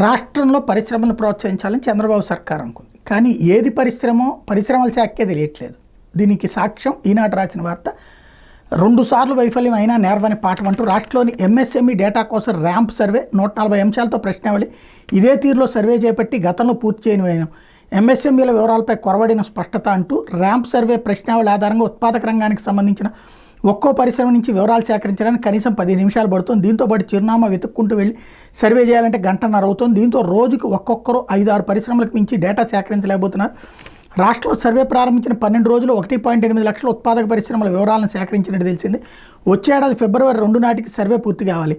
రాష్ట్రంలో పరిశ్రమలను ప్రోత్సహించాలని చంద్రబాబు సర్కార్ అనుకుంది. కానీ ఏది పరిశ్రమల శాఖకే తెలియట్లేదు. దీనికి సాక్ష్యం ఈనాడు రాసిన వార్త. 2 సార్లు వైఫల్యం అయినా నేర్వని పాఠం అంటూ రాష్ట్రంలోని ఎంఎస్ఎంఈ డేటా కోసం ర్యాంప్ సర్వే 140 అంశాలతో ప్రశ్నావళి ఇదే తీరులో సర్వే చేపట్టి గతంలో పూర్తి చేయని ఎంఎస్ఎంఈల వివరాలపై కొరవడిన స్పష్టత అంటూ ర్యాంప్ సర్వే ప్రశ్నావళి ఆధారంగా ఉత్పాదక రంగానికి సంబంధించిన ఒక్కో పరిశ్రమ నుంచి వివరాలు సేకరించడానికి కనీసం 10 నిమిషాలు పడుతుంది. దీంతో పాటు చిరునామా వెతుక్కుంటూ వెళ్ళి సర్వే చేయాలంటే గంటన్నర అవుతుంది. దీంతో రోజుకి ఒక్కొక్కరు 5-6 పరిశ్రమలకు మించి డేటా సేకరించలేకపోతున్నారు. రాష్ట్రంలో సర్వే ప్రారంభించిన 12 రోజులు 1.8 లక్షల ఉత్పాదక పరిశ్రమల వివరాలను సేకరించినట్టు తెలిసింది. వచ్చే ఏడాది ఫిబ్రవరి 2 నాటికి సర్వే పూర్తి కావాలి.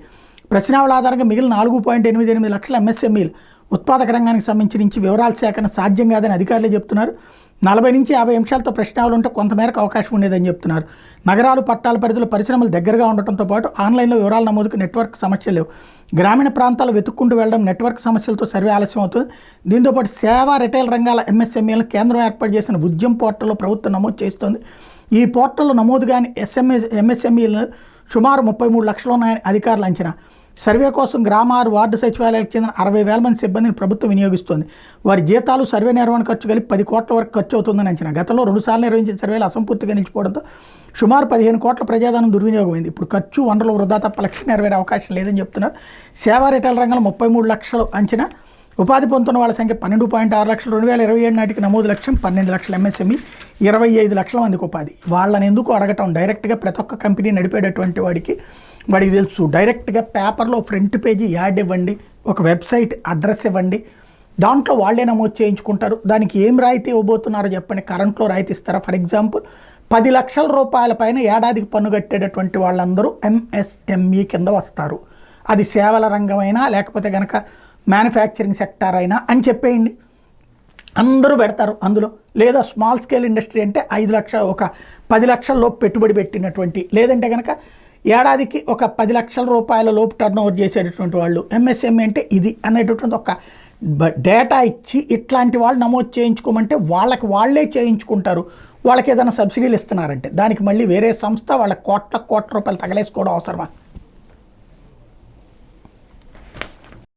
ప్రశ్నావళి ఆధారంగా మిగిలిన 4.88 లక్షల ఎంఎస్ఎంఈలు ఉత్పాదక రంగానికి సంబంధించి వివరాల సేకరణ సాధ్యం కాదని అధికారులు చెప్తున్నారు. 40 నుంచి 50 అంశాలతో ప్రశ్నావళి ఉంటే కొంతమేరకు అవకాశం ఉండేదని చెప్తున్నారు. నగరాలు పట్టాల పరిధిలో పరిశ్రమలు దగ్గరగా ఉండటంతో పాటు ఆన్లైన్లో వివరాల నమోదుకు నెట్వర్క్ సమస్యలు లేవు. గ్రామీణ ప్రాంతాలు వెతుక్కుంటూ వెళ్ళడం నెట్వర్క్ సమస్యలతో సర్వే ఆలస్యం అవుతుంది. దీంతోపాటు సేవా రిటైల్ రంగాల ఎంఎస్ఎంఈలను కేంద్రం ఏర్పాటు చేసిన ఉద్యమ్ పోర్టల్లో ప్రభుత్వం నమోదు చేస్తోంది. ఈ పోర్టల్లో నమోదు కానీ ఎంఎస్ఎంఈలు సుమారు 33 లక్షలు ఉన్నాయని అధికారులు అంచనా. సర్వే కోసం గ్రామాలు వార్డు సచివాలయాలకు చెందిన 60,000 మంది సిబ్బందిని ప్రభుత్వం వినియోగిస్తోంది. వారి జీతాలు సర్వే నిర్వహణ ఖర్చు కలిపి 10 కోట్ల వరకు ఖర్చు అవుతుందని అంచనా. గతంలో 2 సార్లు నిర్వహించిన సర్వేలు అసంపూర్తిగా నిలిచిపోవడంతో సుమారు 15 కోట్ల ప్రజాధనం దుర్వినియోగమైంది. ఇప్పుడు ఖర్చు వనరుల వృధా తప్ప లక్ష్యం నెరవేరే అవకాశం లేదని చెప్తున్నారు. సేవా రిటైల్ రంగంలో 33 లక్షలు అంచనా. ఉపాధి పొందుతున్న వాళ్ళ సంఖ్య 12.6 లక్షలు. 2027 నాటికి నమోదు లక్ష్యం 12 లక్షల ఎంఎస్ఎంఈ, 25 లక్షల మందికి ఉపాధి. వాళ్ళని ఎందుకు అడగటం? డైరెక్ట్గా ప్రతి ఒక్క కంపెనీ నడిపేటటువంటి వాడికి తెలుసు. డైరెక్ట్గా పేపర్లో ఫ్రంట్ పేజీ యాడ్ ఇవ్వండి, ఒక వెబ్సైట్ అడ్రస్ ఇవ్వండి, దాంట్లో వాళ్ళే నమోదు చేయించుకుంటారు. దానికి ఏం రాయితీ ఇవ్వబోతున్నారో చెప్పండి. కరెంట్లో రాయితీ ఇస్తారా? ఫర్ ఎగ్జాంపుల్ 10 లక్షల రూపాయల పైన ఏడాదికి పన్ను కట్టేటటువంటి వాళ్ళందరూ ఎంఎస్ఎంఈ కింద వస్తారు. అది సేవల రంగమైనా లేకపోతే కనుక మ్యానుఫ్యాక్చరింగ్ సెక్టార్ అయినా అని చెప్పేయండి, అందరూ పెడతారు అందులో. లేదా స్మాల్ స్కేల్ ఇండస్ట్రీ అంటే 5 లక్షలు, ఒక 10 లక్షల లోపు పెట్టుబడి పెట్టినటువంటి, లేదంటే కనుక ఏడాదికి ఒక 10 లక్షల రూపాయల లోపు టర్న్ ఓవర్ చేసేటటువంటి వాళ్ళు. ఎంఎస్ఎంఈ అంటే ఇది అనేటటువంటి ఒక డేటా ఇచ్చి ఇట్లాంటి వాళ్ళు నమోదు చేయించుకోమంటే వాళ్ళే చేయించుకుంటారు. వాళ్ళకి ఏదైనా సబ్సిడీలు ఇస్తున్నారంటే దానికి మళ్ళీ వేరే సంస్థ వాళ్ళ కోట్ల రూపాయలు తగలేసుకోవడం అవసరమా?